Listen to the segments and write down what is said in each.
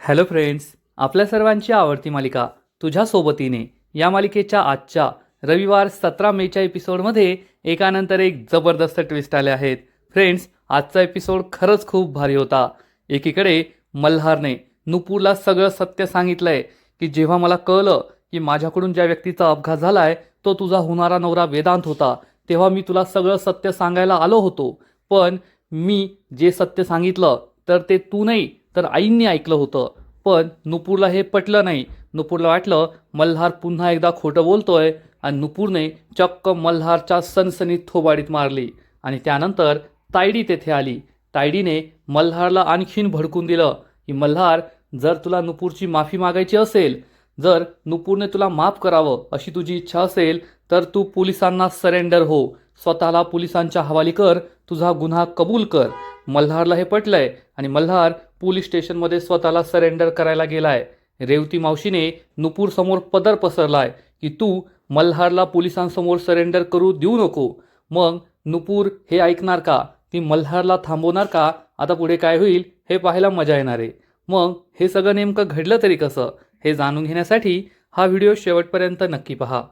Hello friends, आपल्या सर्वांची आवडती मालिका तुझ्या सोबतीने या मालिकेच्या आजच्या रविवार 17 मेच्या एपिसोडमध्ये एकानंतर एक जबरदस्त ट्विस्ट आले आहेत. फ्रेंड्स, आजचा एपिसोड खरंच खूप भारी होता. एकीकडे मल्हारने नुपूरला सगळं सत्य सांगितलंय की जेव्हा मला कळलं की माझ्याकडून ज्या व्यक्तीचा अपघात झालाय तो तुझा होणारा नवरा वेदांत होता, तेव्हा मी तुला सगळं सत्य सांगायला आलो होतो. पण मी जे सत्य सांगितलं तर ते तू नाही तर आईंनी ऐकलं होतं. पण नुपूरला हे पटलं नाही. नुपूरला वाटलं मल्हार पुन्हा एकदा खोटं बोलतोय आणि नुपूरने चक्क मल्हारच्या सनसनीत थोबाडीत मारली. आणि त्यानंतर तायडी तेथे आली. तायडीने मल्हारला आणखीन भडकून दिलं की मल्हार, जर तुला नुपूरची माफी मागायची असेल, जर नुपूरने तुला माफ करावं अशी तुझी इच्छा असेल तर तू पोलिसांना सरेंडर हो, स्वतःला पोलिसांच्या हवाली कर, तुझा गुन्हा कबूल कर. मल्हारला हे पटलंय आणि मल्हार पोलीस स्टेशनमध्ये स्वतःला सरेंडर करायला गेलाय. रेवती मावशीने नुपूर समोर पदर पसरलाय की तू मल्हारला पोलिसांसमोर सरेंडर करू देऊ नको. मग नुपूर हे ऐकणार का? ती मल्हारला थांबवणार का? आता पुढे काय होईल हे पाहायला मजा येणार आहे. मग हे सगळं नेमकं घडलं तरी कसं हे जाणून घेण्यासाठी हा व्हिडिओ शेवटपर्यंत नक्की पहा.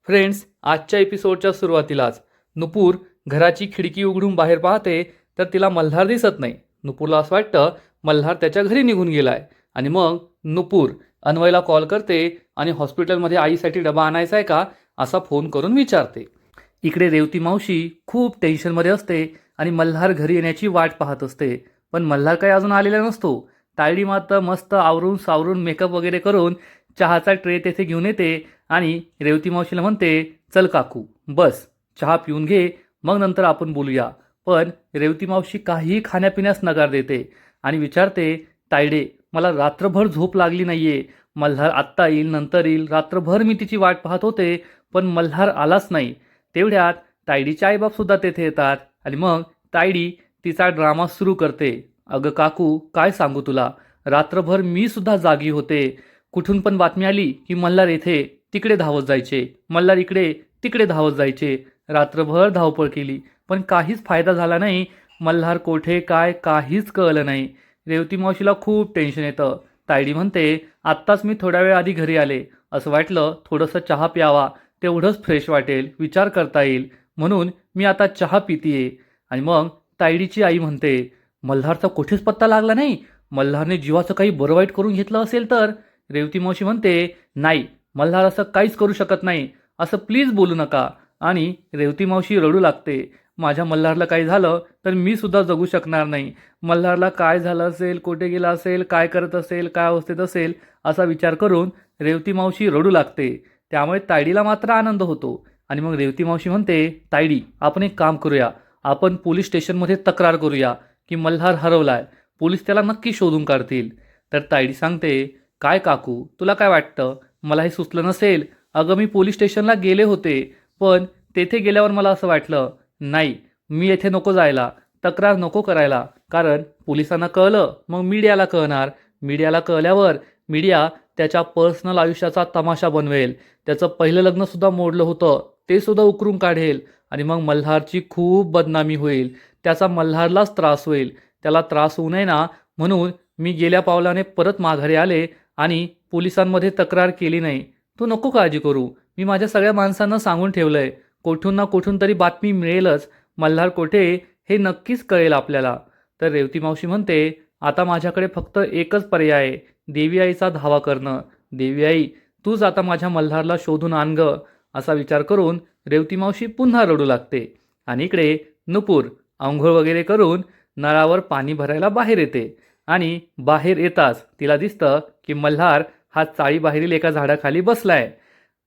फ्रेंड्स, आजच्या एपिसोडच्या सुरुवातीलाच नुपूर घराची खिडकी उघडून बाहेर पाहते तर तिला मल्हार दिसत नाही. नुपूरला असं वाटतं मल्हार त्याच्या घरी निघून गेलाय. आणि मग नुपूर अन्वयला कॉल करते आणि हॉस्पिटलमध्ये आईसाठी डबा आणायचा आहे का असा फोन करून विचारते. इकडे रेवती मावशी खूप टेन्शनमध्ये असते आणि मल्हार घरी येण्याची वाट पाहत असते. पण मल्हार काही अजून आलेला नसतो. तायडी मात्र मस्त आवरून सावरून मेकअप वगैरे करून चहाचा ट्रे तेथे घेऊन येते आणि रेवती मावशीला म्हणते, चल काकू बस, चहा पिऊन घे, मग नंतर आपण बोलूया. पण रेवती मावशी काहीही खाण्यापिण्यास नकार देते आणि विचारते, तायडे मला रात्रभर झोप लागली नाहीये, मल्हार आत्ता येईल नंतर येईल, रात्रभर मी तिची वाट पाहत होते पण मल्हार आलाच नाही. तेवढ्यात तायडीचे आईबापसुद्धा तेथे येतात आणि मग तायडी तिचा ड्रामा सुरू करते. अगं काकू, काय सांगू तुला, रात्रभर मी सुद्धा जागी होते. कुठून पण बातमी आली की मल्हार येथे तिकडे धावत जायचे, मल्हार इकडे तिकडे धावत जायचे. रात्रभर धावपळ केली पण काहीच फायदा झाला नाही. मल्हार कोठे काय काहीच कळलं नाही. रेवती मावशीला खूप टेन्शन येतं. तायडी म्हणते, आत्ताच मी थोड्या वेळ आधी घरी आले, असं वाटलं थोडंसं चहा प्यावा, तेवढंच फ्रेश वाटेल, विचार करता येईल, म्हणून मी आता चहा पितीये. आणि मग तायडीची आई म्हणते, मल्हारचा कुठेच पत्ता लागला नाही, मल्हारने जीवाचं काही बरं वाईट करून घेतलं असेल तर. रेवती मावशी म्हणते, नाही, मल्हार असं काहीच करू शकत नाही, असं प्लीज बोलू नका. आणि रेवती मावशी रडू लागते, माझ्या मल्हारला काही झालं तर मी सुद्धा जगू शकणार नाही. मल्हारला काय झालं असेल, कुठे गेला असेल, काय करत असेल, काय अवस्थेत असेल, असा विचार करून रेवती मावशी रडू लागते. त्यामुळे तायडीला मात्र आनंद होतो. आणि मग रेवती मावशी म्हणते, तायडी आपण एक काम करूया, आपण पोलीस स्टेशनमध्ये तक्रार करूया की मल्हार हरवलाय, पोलीस त्याला नक्की शोधून काढतील. तर तायडी सांगते, काय काकू तुला काय वाटतं, मला हे सुचलं नसेल. अगं मी पोलीस स्टेशनला गेले होते पण तेथे गेल्यावर मला असं वाटलं, नाही, मी येथे नको जायला, तक्रार नको करायला, कारण पोलिसांना कळलं मग मीडियाला कळणार, मीडियाला कळल्यावर मीडिया त्याच्या पर्सनल आयुष्याचा तमाशा बनवेल, त्याचं पहिलं लग्नसुद्धा मोडलं होतं ते सुद्धा उकरून काढेल आणि मग मल्हारची खूप बदनामी होईल, त्याचा मल्हारलाच त्रास होईल. त्याला त्रास होऊ नये ना म्हणून मी गेल्या पावलाने परत माघारी आले आणि पोलिसांमध्ये तक्रार केली नाही. तू नको काळजी करू, मी माझ्या सगळ्या माणसांना सांगून ठेवलंय, कोठून ना कोठून तरी बातमी मिळेलच, मल्हार कोठे हे नक्कीच कळेल आपल्याला. तर रेवती मावशी म्हणते, आता माझ्याकडे फक्त एकच पर्याय आहे, देवी आईचा धावा करणं. देवी आई, तूच आता माझ्या मल्हारला शोधून आण ग, असा विचार करून रेवती मावशी पुन्हा रडू लागते. आणि इकडे नुपूर आंघोळ वगैरे करून नळावर पाणी भरायला बाहेर येते आणि बाहेर येताच तिला दिसतं की मल्हार हा चाळीबाहेरील एका झाडाखाली बसलाय.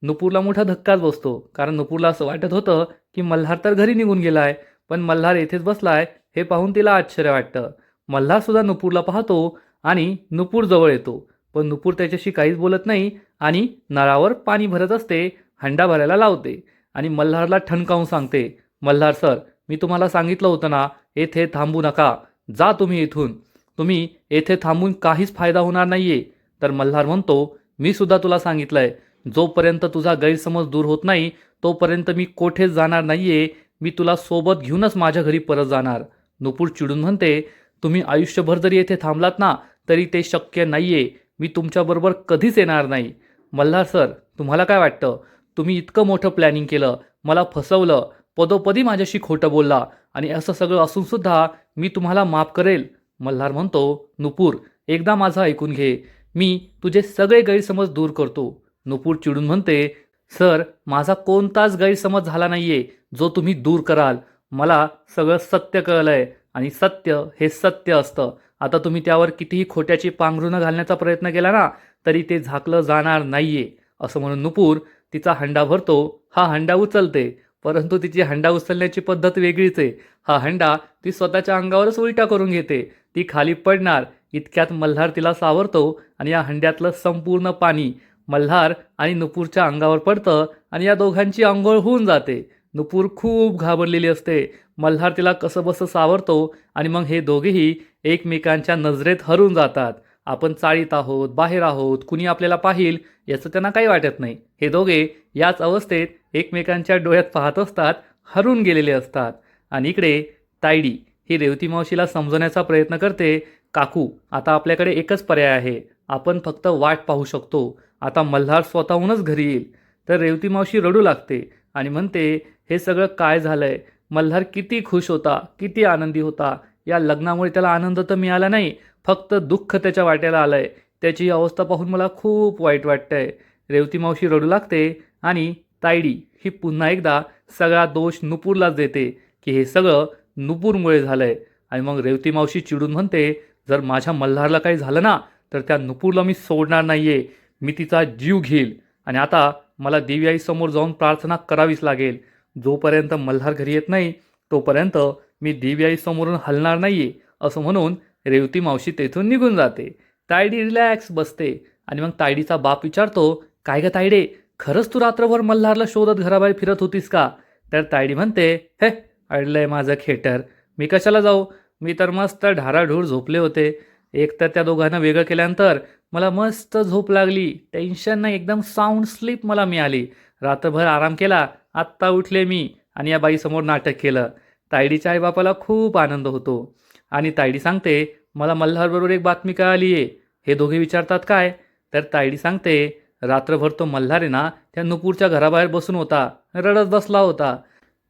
नुपूरला मोठा धक्काच बसतो, कारण नुपूरला असं वाटत होतं की मल्हार तर घरी निघून गेलाय, पण मल्हार येथेच बसलाय हे पाहून तिला आश्चर्य वाटतं. मल्हार सुद्धा नुपूरला पाहतो आणि नुपूर जवळ येतो, पण नुपूर त्याच्याशी काहीच बोलत नाही आणि नळावर पाणी भरत असते, हंडा भरायला लावते आणि मल्हारला ठणकावून सांगते, मल्हार सर, मी तुम्हाला सांगितलं होतं ना, येथे थांबू नका, जा तुम्ही इथून, तुम्ही येथे थांबून काहीच फायदा होणार नाहीये. तर मल्हार म्हणतो, मी सुद्धा तुला सांगितलंय, जोपर्यंत तुझा गैरसमज दूर होत नाही तोपर्यंत मी कोठेच जाणार नाहीये, मी तुला सोबत घेऊनच माझ्या घरी परत जाणार. नुपूर चिडून म्हणते, तुम्ही आयुष्यभर जरी येथे थांबलात ना तरी ते शक्य नाही आहे. मी तुमच्याबरोबर कधीच येणार नाही. मल्हार सर, तुम्हाला काय वाटतं? तुम्ही इतकं मोठं प्लॅनिंग केलं, मला फसवलं, पदोपदी माझ्याशी खोटं बोलला आणि असं सगळं असूनसुद्धा मी तुम्हाला माफ करेल. मल्हार म्हणतो, नुपूर, एकदा माझं ऐकून घे. मी तुझे सगळे गैरसमज दूर करतो. नुपूर चिडून म्हणते, सर, माझा कोणताच गैरसमज झाला नाहीये जो तुम्ही दूर कराल. मला सगळं सत्य कळलंय आणि सत्य हे सत्य असतं. आता तुम्ही त्यावर कितीही खोट्याची पांघरुणं घालण्याचा प्रयत्न केला ना, तरी ते झाकलं जाणार नाहीये. असं म्हणून नुपूर तिचा हंडा भरतो. हा हंडा उचलते, परंतु तिची हंडा उचलण्याची पद्धत वेगळीच आहे. हा हंडा ती स्वतःच्या अंगावरच उलटा करून घेते. ती खाली पडणार इतक्यात मल्हार तिला सावरतो आणि या हंड्यातलं संपूर्ण पाणी मल्हार आणि नुपूरच्या अंगावर पडतं आणि या दोघांची अंघोळ होऊन जाते. नुपूर खूप घाबरलेली असते. मल्हार तिला कसंबसं सावरतो आणि मग हे दोघेही एकमेकांच्या नजरेत हरून जातात. आपण चाळीत आहोत, बाहेर आहोत, कुणी आपल्याला पाहिल याचं त्यांना काही वाटत नाही. हे दोघे याच अवस्थेत एकमेकांच्या डोळ्यात पाहत असतात, हरून गेलेले असतात. आणि इकडे तायडी ही रेवती मावशीला समजवण्याचा प्रयत्न करते. काकू, आता आपल्याकडे एकच पर्याय आहे. आपण फक्त वाट पाहू शकतो. आता मल्हार स्वतःहूनच घरी येईल. तर रेवती मावशी रडू लागते आणि म्हणते, हे सगळं काय झालंय? मल्हार किती खुश होता, किती आनंदी होता. या लग्नामुळे त्याला आनंद तर मिळाला नाही, फक्त दुःख त्याच्या वाट्याला आलंय. त्याची अवस्था पाहून मला खूप वाईट वाटतंय. रेवती मावशी रडू लागते आणि तायडी ही पुन्हा एकदा सगळा दोष नुपूरलाच देते की हे सगळं नुपूरमुळे झालंय. आणि मग रेवती मावशी चिडून म्हणते, जर माझ्या मल्हारला काही झालं ना, तर त्या नुपूरला मी सोडणार नाहीये. मी तिचा जीव घेईल आणि आता मला देवी आईसमोर जाऊन प्रार्थना करावीच लागेल. जोपर्यंत मल्हार घरी येत नाही तोपर्यंत मी देवी आईसमोरून हलणार नाहीये. असं म्हणून रेवती मावशी तेथून निघून जाते. तायडी रिलॅक्स बसते आणि मग तायडीचा बाप विचारतो, काय ग तायडे, खरंच तू रात्रभर मल्हारला शोधत घराबाहेर फिरत होतीस का? तर तायडी म्हणते, हे अडलंय माझं खेटर, मी कशाला जाऊ? मी तर मस्त ढाराढूर झोपले होते. एक तर त्या दोघांना वेगळं केल्यानंतर मला मस्त झोप लागली, टेन्शन नाही, एकदम साऊंड स्लीप मला मिळाली. रात्रभर आराम केला, आत्ता उठले मी आणि या बाईसमोर नाटक केलं. तायडीच्या आईबापाला खूप आनंद होतो आणि तायडी सांगते, मला मल्हारबरोबर एक बातमी कळाली आहे. हे दोघे विचारतात, काय? तर तायडी सांगते, रात्रभर तो मल्हार आहे ना, त्या नुपूरच्या घराबाहेर बसून होता, रडत बसला होता.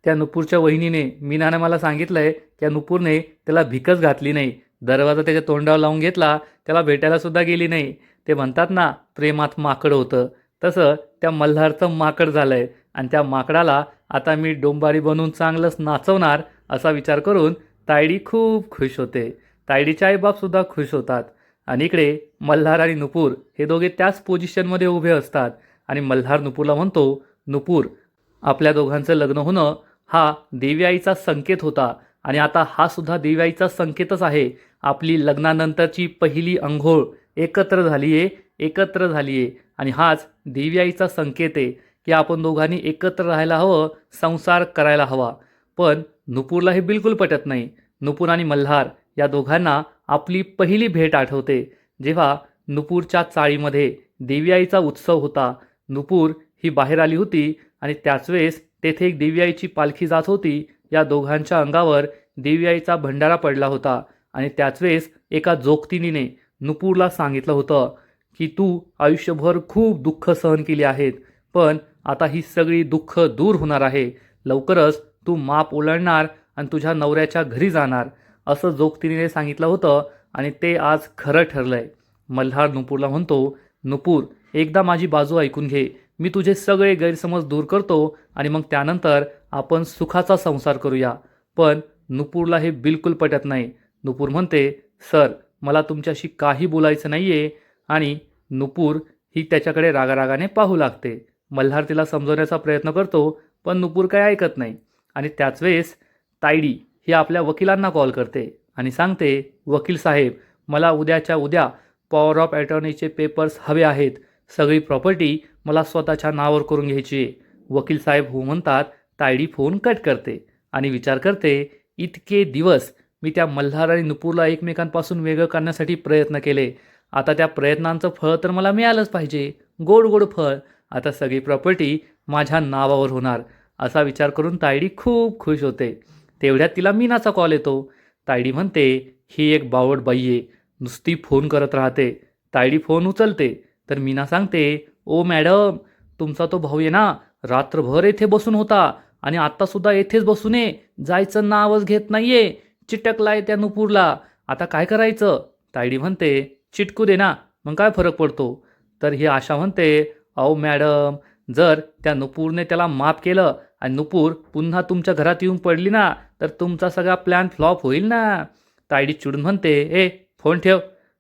त्या नुपूरच्या वहिनीने मीनाने मला सांगितलंय, त्या नुपूरने त्याला भिकच घातली नाही, दरवाजा त्याच्या तोंडावर लावून घेतला, त्याला भेटायला सुद्धा गेली नाही. ते म्हणतात ना, प्रेमात माकड होतं, तसं त्या मल्हारचं माकड झालंय आणि त्या माकडाला आता मी डोंबारी बनवून चांगलंच नाचवणार असा विचार करून तायडी खूप खुश होते. तायडीचे आईबापसुद्धा खुश होतात. आणि इकडे मल्हार आणि नुपूर हे दोघे त्याच पोझिशनमध्ये उभे असतात आणि मल्हार नुपूरला म्हणतो, नुपूर, आपल्या दोघांचं लग्न होणं हा देवी आईचा संकेत होता आणि आता हा सुद्धा देवी आईचा संकेतच आहे. आपली लग्नानंतरची पहिली अंघोळ एकत्र झाली आहे आणि हाच देवी आईचा संकेत आहे की आपण दोघांनी एकत्र राहायला हवं, संसार करायला हवा. पण नुपूरला हे बिलकुल पटत नाही. नुपूर आणि मल्हार या दोघांना आपली पहिली भेट आठवते, जेव्हा नुपूरच्या चाळीमध्ये देवी आईचा उत्सव होता. नुपूर ही बाहेर आली होती आणि त्याच वेळेस तेथे एक देवी आईची पालखी जात होती. या दोघांच्या अंगावर देवी आईचा भंडारा पडला होता आणि त्याच वेळेस एका जोगतिनीने नुपूरला सांगितलं होतं की तू आयुष्यभर खूप दुःख सहन केली आहेत, पण आता ही सगळी दुःख दूर होणार आहे. लवकरच तू माप ओलांडणार आणि तुझ्या नवऱ्याच्या घरी जाणार, असं जोगतिनीने सांगितलं होतं आणि ते आज खरं ठरलंय. मल्हार नुपूरला म्हणतो, नुपूर, एकदा माझी बाजू ऐकून घे. मी तुझे सगळे गैरसमज दूर करतो आणि मग त्यानंतर आपण सुखाचा संसार करूया. पण नुपूरला हे बिलकुल पटत नाही. नुपूर म्हणते, सर, मला तुमच्याशी काही बोलायचं नाही आहे. आणि नुपूर ही त्याच्याकडे रागारागाने पाहू लागते. मल्हार तिला समजवण्याचा प्रयत्न करतो, पण नुपूर काय ऐकत नाही. आणि त्याच वेळेस तायडी ही आपल्या वकिलांना कॉल करते आणि सांगते, वकील साहेब, मला उद्याच्या उद्या पॉवर ऑफ अटॉर्नीचे पेपर्स हवे आहेत. सगळी प्रॉपर्टी मला स्वतःच्या नावावर करून घ्यायची आहे. वकील साहेब हो म्हणतात. तायडी फोन कट करते आणि विचार करते, इतके दिवस मी त्या मल्हार आणि नुपूरला एकमेकांपासून वेगळं करण्यासाठी प्रयत्न केले. आता त्या प्रयत्नांचं फळ तर मला मिळालंच पाहिजे, गोड गोड फळ. आता सगळी प्रॉपर्टी माझ्या नावावर होणार, असा विचार करून तायडी खूप खुश होते. तेवढ्यात तिला मीनाचा कॉल येतो. तायडी म्हणते, ही एक बावड बाई आहे, नुसती फोन करत राहते. तायडी फोन उचलते तर मीना सांगते, ओ मॅडम, तुमचा तो भाऊ आहे ना, रात्रभर येथे बसून होता आणि आत्तासुद्धा येथेच बसून आहे, जायचं नावच घेत नाहीये, चिटकलाय त्या नुपूरला, आता काय करायचं? तायडी म्हणते, चिटकू दे ना, मग काय फरक पडतो? तर ही आशा म्हणते, अहो मॅडम, जर त्या नुपूरने त्याला माफ केलं आणि नुपूर पुन्हा तुमच्या घरात येऊन पडली ना, तर तुमचा सगळा प्लॅन फ्लॉप होईल ना. तायडी चिडून म्हणते, ए फोन ठेव,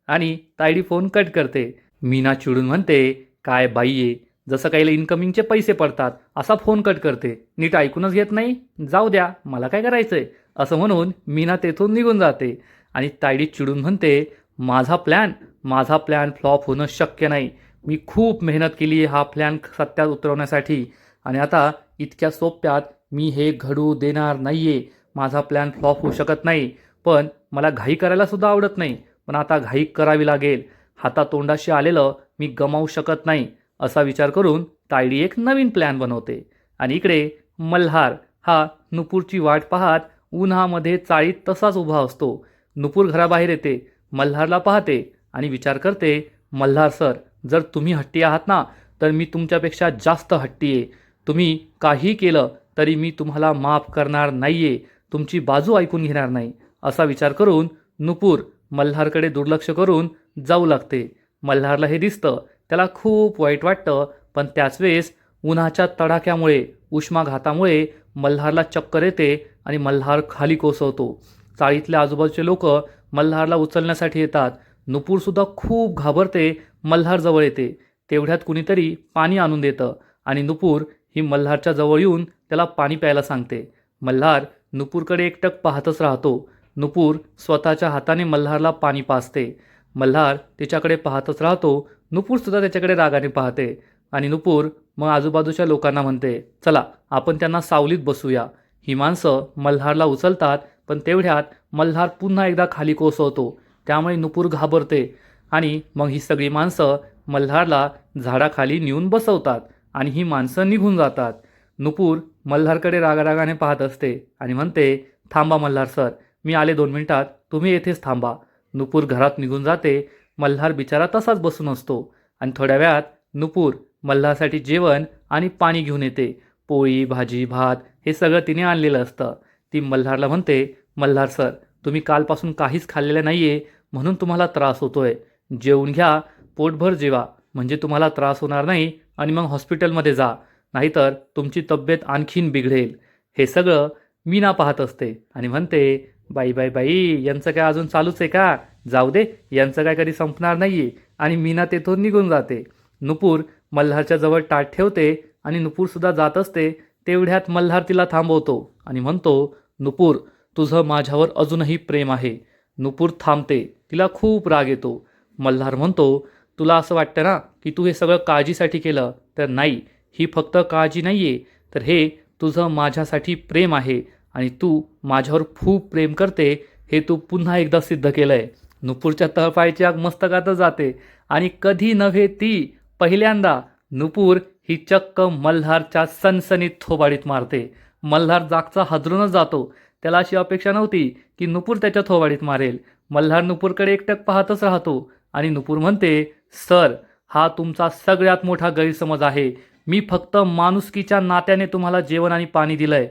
आणि तायडी फोन कट करते. मीना चिडून म्हणते, काय बाई आहे, जसं काही इन्कमिंगचे पैसे पडतात असा फोन कट करते, नीट ऐकूनच घेत नाही, जाऊ द्या, मला काय करायचंय, असं म्हणून मीना तेथून निघून जाते. आणि तायडी चिडून म्हणते, माझा प्लॅन फ्लॉप होणं शक्य नाही, मी खूप मेहनत केली आहे हा प्लॅन सत्यात उतरवण्यासाठी, आणि आता इतक्या सोप्यात मी हे घडू देणार नाहीये, माझा प्लॅन फ्लॉप होऊ शकत नाही, पण मला घाई करायला सुद्धा आवडत नाही, पण आता घाई करावी लागेल, हातातोंडाशी आलेलं मी गमावू शकत नाही, असा विचार करून तायडी एक नवीन प्लॅन बनवते. आणि इकडे मल्हार हा नुपूरची वाट पाहत उन्हामध्ये चाळीत तसाच उभा असतो. नुपूर घराबाहेर येते, मल्हारला पाहते आणि विचार करते, मल्हार सर, जर तुम्ही हट्टी आहात ना, तर मी तुमच्यापेक्षा जास्त हट्टी आहे, तुम्ही काही केलं तरी मी तुम्हाला माफ करणार नाहीये, तुमची बाजू ऐकून घेणार नाही, असा विचार करून नुपूर मल्हारकडे दुर्लक्ष करून जाऊ लागते. मल्हारला हे दिसतं, त्याला खूप वाईट वाटतं, पण त्याच वेळेस उन्हाच्या तडाख्यामुळे, उष्माघातामुळे मल्हारला चक्कर येते आणि मल्हार खाली कोसळतो. चाळीतल्या आजूबाजूचे लोक मल्हारला उचलण्यासाठी येतात. नुपूरसुद्धा खूप घाबरते, मल्हार जवळ येते. तेवढ्यात कुणीतरी पाणी आणून देतं आणि नुपूर ही मल्हारच्या जवळ येऊन त्याला पाणी प्यायला सांगते. मल्हार नुपूरकडे एकटक पाहतच राहतो. नुपूर स्वतःच्या हाताने मल्हारला पाणी पाजते. मल्हार तिच्याकडे पाहतच राहतो. नुपूरसुद्धा त्याच्याकडे रागाने पाहते आणि नुपूर मग आजूबाजूच्या लोकांना म्हणते, चला आपण त्यांना सावलीत बसूया. ही माणसं मल्हारला उचलतात, पण तेवढ्यात मल्हार पुन्हा एकदा खाली कोसळतो. त्यामुळे नुपूर घाबरते आणि मग ही सगळी माणसं मल्हारला झाडाखाली नेऊन बसवतात आणि ही माणसं निघून जातात. नुपूर मल्हारकडे रागारागाने पाहत असते आणि म्हणते, थांबा मल्हार सर, मी आले 2 मिनिटात, तुम्ही येथेच थांबा. नुपूर घरात निघून जाते. मल्हार बिचारा तसाच बसून असतो आणि थोड्या वेळात नुपूर मल्हारसाठी जेवण आणि पाणी घेऊन येते. पोळी, भाजी, भात हे सगळं तिने आणलेलं असतं. ती मल्हारला म्हणते, मल्हार सर, तुम्ही कालपासून काहीच खाल्लेलं नाहीये, म्हणून तुम्हाला त्रास होतोय, जेवून घ्या, पोटभर जेवा, म्हणजे तुम्हाला त्रास होणार नाही आणि मग हॉस्पिटलमध्ये जा, नाहीतर तुमची तब्येत आणखीन बिघडेल. हे सगळं मीना पाहत असते आणि म्हणते, बाई बाई बाई, यांचं काय अजून चालूच आहे का, जाऊ दे, यांचं काय कधी संपणार नाहीये, आणि मीना तेथून निघून जाते. नुपूर मल्हारच्या जवळ ताट ठेवते आणि नुपूरसुद्धा जात असते. तेवढ्यात मल्हार तिला थांबवतो आणि म्हणतो, नुपूर, तुझं माझ्यावर अजूनही प्रेम आहे. नुपूर थांबते, तिला खूप राग येतो. मल्हार म्हणतो, तुला असं वाटतं ना की तू हे सगळं काळजीसाठी केलं, तर नाही, ही फक्त काळजी नाहीये, तर हे तुझं माझ्यासाठी प्रेम आहे आणि तू माझ्यावर खूप प्रेम करते, हे तू पुन्हा एकदा सिद्ध केलंय. नुपूरच्या तळपायाची आग मस्तकातच जाते आणि कधी नव्हे ती पहिल्यांदा नुपूर ही चक्क मल्हारच्या सनसनीत थोबाडीत मारते. मल्हार जागचा हादरूनच जातो. त्याला अशी अपेक्षा नव्हती की नुपूर त्याच्या थोबाडीत मारेल. मल्हार नुपूरकडे एकटक पाहतच राहतो आणि नुपूर म्हणते, सर, हा तुमचा सगळ्यात मोठा गैरसमज आहे. मी फक्त माणुसकीच्या नात्याने तुम्हाला जेवण आणि पाणी दिलंय.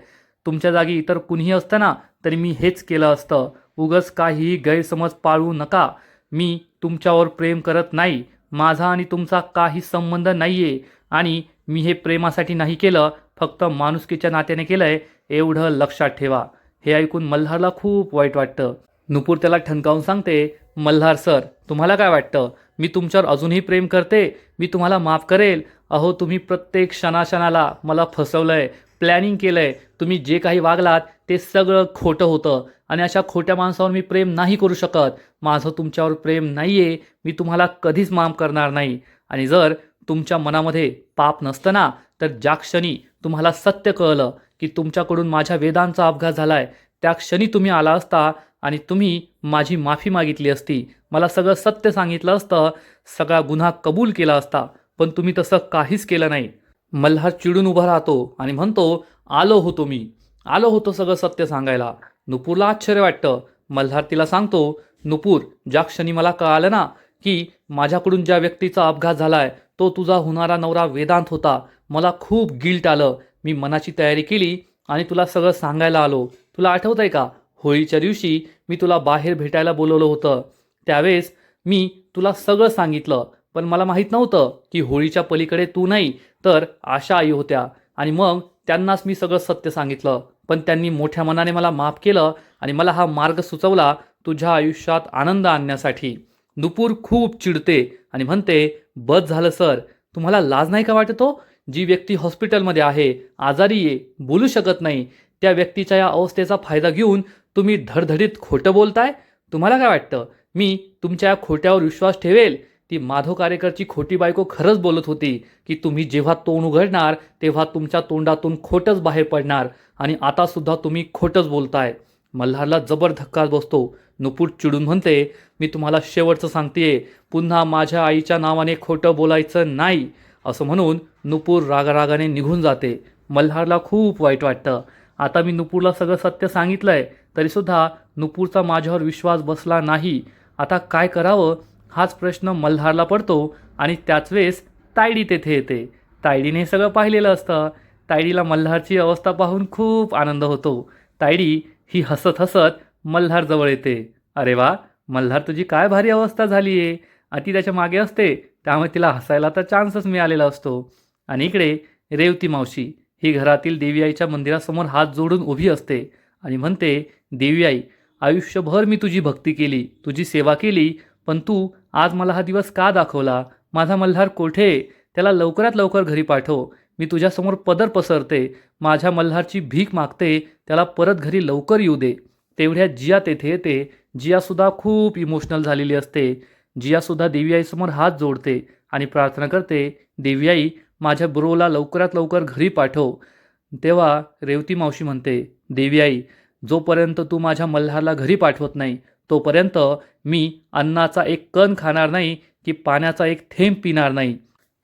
तुमच्या जागी इतर कुणीही असतं ना, तरी मी हेच केलं असतं. उगाच काहीही गैरसमज पाळू नका. मी तुमच्यावर प्रेम करत नाही. माझा आणि तुमचा काही संबंध नाहीये आणि मी हे प्रेमासाठी नाही केलं, फक्त माणुसकीच्या नात्याने केलंय, एवढं लक्षात ठेवा. हे ऐकून मल्हारला खूप वाईट वाटतं. नुपूर त्याला ठणकावून सांगते, मल्हार सर, तुम्हाला काय वाटतं, मी तुमच्यावर अजूनही प्रेम करते, मी तुम्हाला माफ करेल. अहो, तुम्ही प्रत्येक क्षणाक्षणाला मला फसवलंय, प्लॅनिंग केलंय. तुम्ही जे काही वागलात ते सगळं खोटं होतं आणि अशा खोट्या माणसावर मी प्रेम नाही करू शकत. माझं तुमच्यावर प्रेम नाहीये, मी तुम्हाला कधीच माफ करणार नाही. आणि जर तुमच्या मनामध्ये पाप नसतं ना, तर ज्या क्षणी तुम्हाला सत्य कळलं की तुमच्याकडून माझ्या वेदांचा अपघात झालाय, त्या क्षणी तुम्ही आला असता आणि तुम्ही माझी माफी मागितली असती, मला सगळं सत्य सांगितलं असतं, सगळा गुन्हा कबूल केला असता, पण तुम्ही तसं काहीच केलं नाही. मल्हार चिडून उभा राहतो आणि म्हणतो, आलो होतो सगळं सत्य सांगायला. नुपूरला आश्चर्य वाटतं. मल्हार तिला सांगतो, नुपूर, ज्या क्षणी मला कळालं ना की माझ्याकडून ज्या व्यक्तीचा अपघात झालाय तो तुझा होणारा नवरा वेदांत होता, मला खूप गिल्ट आलं. मी मनाची तयारी केली आणि तुला सगळं सांगायला आलो. तुला आठवतंय का, होळीच्या दिवशी मी तुला बाहेर भेटायला बोलवलं होतं. त्यावेळेस मी तुला सगळं सांगितलं, पण मला माहीत नव्हतं की होळीच्या पलीकडे तू नाही तर आशा आई होत्या. आणि मग त्यांनाच मी सगळं सत्य सांगितलं, पण त्यांनी मोठ्या मनाने मला माफ केलं आणि मला हा मार्ग सुचवला तुझ्या आयुष्यात आनंद आणण्यासाठी. नुपूर खूप चिडते आणि म्हणते, बस झालं सर, तुम्हाला लाज नाही का वाटत हो? जी व्यक्ती हॉस्पिटलमध्ये आहे, आजारी आहे, बोलू शकत नाही, त्या व्यक्तीच्या या अवस्थेचा फायदा घेऊन तुम्ही धडधडीत खोटं बोलताय. तुम्हाला काय वाटतं मी तुमच्या या खोट्यावर विश्वास ठेवेल? ती माधव कारेकरची खोटी बायको खरंच बोलत होती की तुम्ही जेव्हा तोंड उघडणार तेव्हा तुमच्या तोंडातून खोटंच बाहेर पडणार, आणि आता सुद्धा तुम्ही खोटंच बोलताय. मल्हारला जबर धक्का बसतो. नुपूर चिडून म्हणते, मी तुम्हाला शेवटचं सांगतेय, पुन्हा माझ्या आईच्या नावाने खोटं बोलायचं नाही. असं म्हणून नुपूर रागारागाने निघून जाते. मल्हारला खूप वाईट वाटतं. आता मी नुपूरला सगळं सत्य सांगितलंय तरीसुद्धा नुपूरचा माझ्यावर विश्वास बसला नाही. आता काय करावं हाच प्रश्न मल्हारला पडतो. आणि त्याच वेळेस तायडी तेथे येते. तायडीने हे सगळं पाहिलेलं असतं. तायडीला मल्हारची अवस्था पाहून खूप आनंद होतो. तायडी ही हसत हसत मल्हारजवळ येते. अरे वा, मल्हार तुझी काय भारी अवस्था झाली आहे. ती त्याच्या मागे असते, त्यामुळे तिला हसायला तर चान्सच मिळालेला असतो. आणि इकडे रेवती मावशी ही घरातील देवी आईच्या मंदिरासमोर हात जोडून उभी असते आणि म्हणते, देवी आई, आयुष्यभर मी तुझी भक्ती केली, तुझी सेवा केली, पण तू आज मला हा दिवस का दाखवला? माझा मल्हार कोठे? त्याला लवकरात लवकर घरी पाठव. मी तुझ्यासमोर पदर पसरते, माझ्या मल्हारची भीक मागते, त्याला परत घरी लवकर येऊ दे. तेवढ्या जिया तेथे येते. जियासुद्धा खूप इमोशनल झालेली असते. जियासुद्धा देवी आईसमोर हात जोडते आणि प्रार्थना करते, देवी आई, माझ्या ब्रोला लवकरात लवकर घरी पाठव. तेव्हा रेवती मावशी म्हणते, देवी आई, जोपर्यंत तू माझ्या मल्हारला घरी पाठवत नाही तोपर्यंत मी अन्नाचा एक कण खाणार नाही की पाण्याचा एक थेंब पिणार नाही.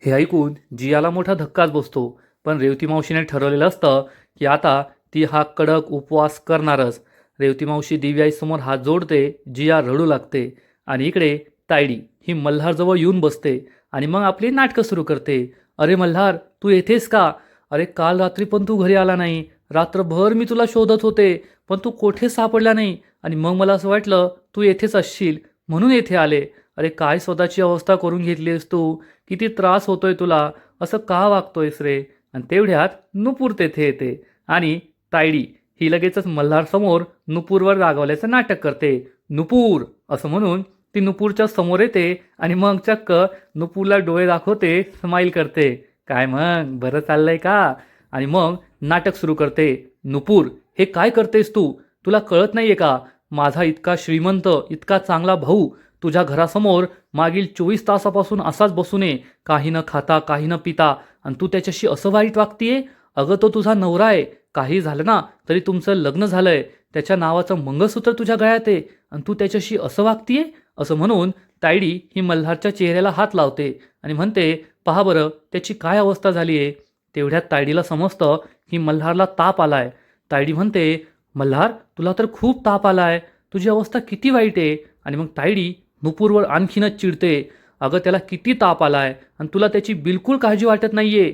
हे ऐकून जियाला मोठा धक्काच बसतो. पण रेवती मावशीने ठरवलेलं असतं की आता ती हा कडक उपवास करणारच. रेवती मावशी देवी आईसमोर हात जोडते. जिया रडू लागते. आणि इकडे तायडी ही मल्हारजवळ येऊन बसते आणि मग आपली नाटकं सुरू करते. अरे मल्हार, तू येतेस का? अरे काल रात्री पण तू घरी आला नाही. रात्रभर मी तुला शोधत होते, पण तू कोठे सापडला नाही. आणि मग मला असं वाटलं तू येथेच असशील म्हणून येथे आले. अरे काय स्वतःची अवस्था करून घेतलीस तू? किती त्रास होतोय तुला? असं का वागतोयस रे? आणि तेवढ्यात नुपूर तेथे येते आणि तायडी ही लगेचच मल्हारसमोर नुपूरवर रागवल्याचं नाटक करते. नुपूर असं म्हणून ती नुपूरच्या समोर येते आणि मग चक्क नुपूरला डोळे दाखवते, स्माईल करते. काय मग बरं चाललंय का? आणि मग नाटक सुरू करते. नुपूर, हे काय करतेस तू? तुला कळत नाहीये का? माझा इतका श्रीमंत, इतका चांगला भाऊ तुझ्या घरासमोर मागील 24 तासापासून असाच बसू नये, काही न खाता काही न पिता, आणि तू त्याच्याशी असं वाईट वागतीये? अगं तो तुझा नवरा आहे. काही झालं ना तरी तुमचं लग्न झालंय, त्याच्या नावाचं मंगळसूत्र तुझ्या गळ्यात आहे, आणि तू त्याच्याशी असं वागतीये? असं म्हणून तायडी ही मल्हारच्या चेहऱ्याला हात लावते आणि म्हणते, पहा बरं त्याची काय अवस्था झाली आहे. तेवढ्यात तायडीला समजतं की मल्हारला ताप आलाय. तायडी म्हणते, मल्हार तुला तर खूप ताप आलाय, तुझी अवस्था किती वाईट आहे. आणि मग तायडी नुपूरवर आणखीनच चिडते. अगं त्याला किती ताप आलाय आणि तुला त्याची बिलकुल काळजी वाटत नाहीये.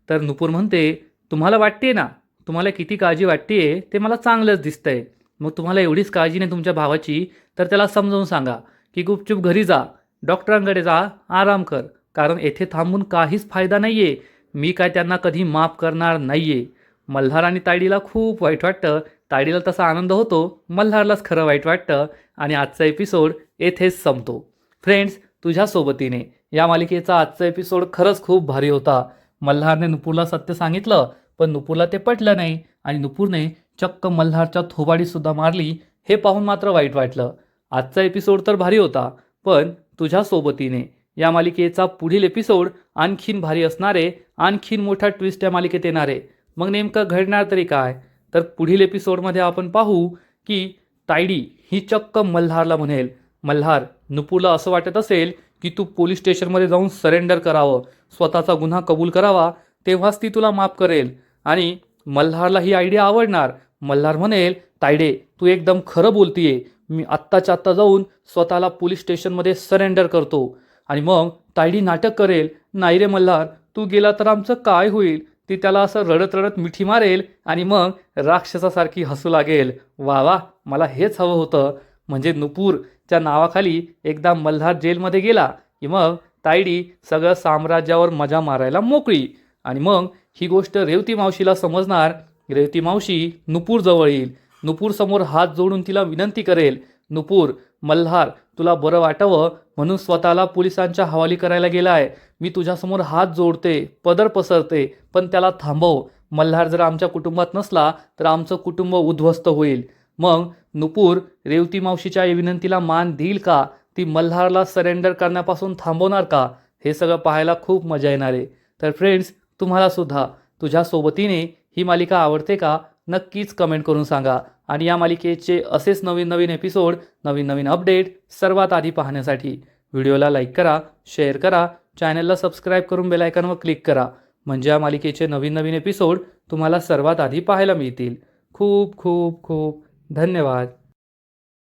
तर नुपूर म्हणते, तुम्हाला वाटते ना, तुम्हाला किती काळजी वाटतेय ते मला चांगलंच दिसतंय. मग तुम्हाला एवढीच काळजी नाही तुमच्या भावाची तर त्याला समजावून सांगा की गुपचूप घरी जा, डॉक्टरांकडे जा, आराम कर, कारण येथे थांबून काहीच फायदा नाहीये. मी काय त्यांना कधी माफ करणार नाहीये. मल्हार आणि तायडीला खूप वाईट वाटतं. तायडीला तसा आनंद होतो, मल्हारलाच खरं वाईट वाटतं. आणि आजचा एपिसोड येथेच संपतो. फ्रेंड्स, तुझ्या सोबतीने या मालिकेचा आजचा एपिसोड खरंच खूप भारी होता. मल्हारने नुपूरला सत्य सांगितलं, पण नुपूरला ते पटलं नाही आणि नुपूरने चक्क मल्हारच्या थोबाडीसुद्धा मारली. हे पाहून मात्र वाईट वाटलं. आजचा एपिसोड तर भारी होता, पण तुझ्या सोबतीने या मालिकेचा पुढील एपिसोड आणखीन भारी असणारे, आणखीन मोठा ट्विस्ट या मालिकेत येणारे. मग नेमकं घडणार तरी काय? तर पुढील एपिसोडमध्ये आपण पाहू की तायडी ही चक्क मल्हारला म्हणेल, मल्हार, नुपूरला असं वाटत असेल की तू पोलीस स्टेशनमध्ये जाऊन सरेंडर करावं, स्वतःचा गुन्हा कबूल करावा, तेव्हाच ती तुला माफ करेल. आणि मल्हारला ही आयडिया आवडणार. मल्हार म्हणेल, तायडे तू एकदम खरं बोलतीये, मी आत्ताच्या आत्ता जाऊन स्वतःला पोलीस स्टेशनमध्ये सरेंडर करतो. आणि मग तायडी नाटक करेल, नाही रे मल्हार तू गेला तर आमचं काय होईल. ती त्याला असं रडत रडत मिठी मारेल आणि मग राक्षसासारखी हसू लागेल. वा वा, मला हेच हवं होतं. म्हणजे नुपूरच्या नावाखाली एकदा मल्हार जेलमध्ये गेला की मग तायडी सगळं साम्राज्यावर मजा मारायला मोकळी. आणि मग ही गोष्ट रेवती मावशीला समजणार. रेवती मावशी नुपूर जवळ येईल, नुपूर समोर हात जोडून तिला विनंती करेल, नुपूर मल्हार तुला बरं वाटावं म्हणून स्वतःला पोलिसांच्या हवाली करायला गेलाय. मी तुझ्यासमोर हात जोडते, पदर पसरते, पण त्याला थांबव. मल्हार जर आमच्या कुटुंबात नसला तर आमचं कुटुंब उद्ध्वस्त होईल. मग नुपूर रेवती मावशीच्या या विनंतीला मान देईल का, ती मल्हारला सरेंडर करण्यापासून थांबवणार का, हे सगळं पाहायला खूप मजा येणार आहे. तर फ्रेंड्स, तुम्हाला सुद्धा तुझ्या सोबतीने ही मालिका आवडते का, नक्कीच कमेंट करून सांगा. आणि या मालिकेचे असेच नवीन नवीन एपिसोड, नवीन नवीन अपडेट सर्वात आधी पाहण्यासाठी व्हिडिओला लाईक करा, शेअर करा, चॅनलला सबस्क्राईब करून बेल आयकॉनवर क्लिक करा. म्हणजे या मालिकेचे नवीन नवीन एपिसोड तुम्हाला सर्वात आधी पाहायला मिळतील. खूप खूप खूप धन्यवाद.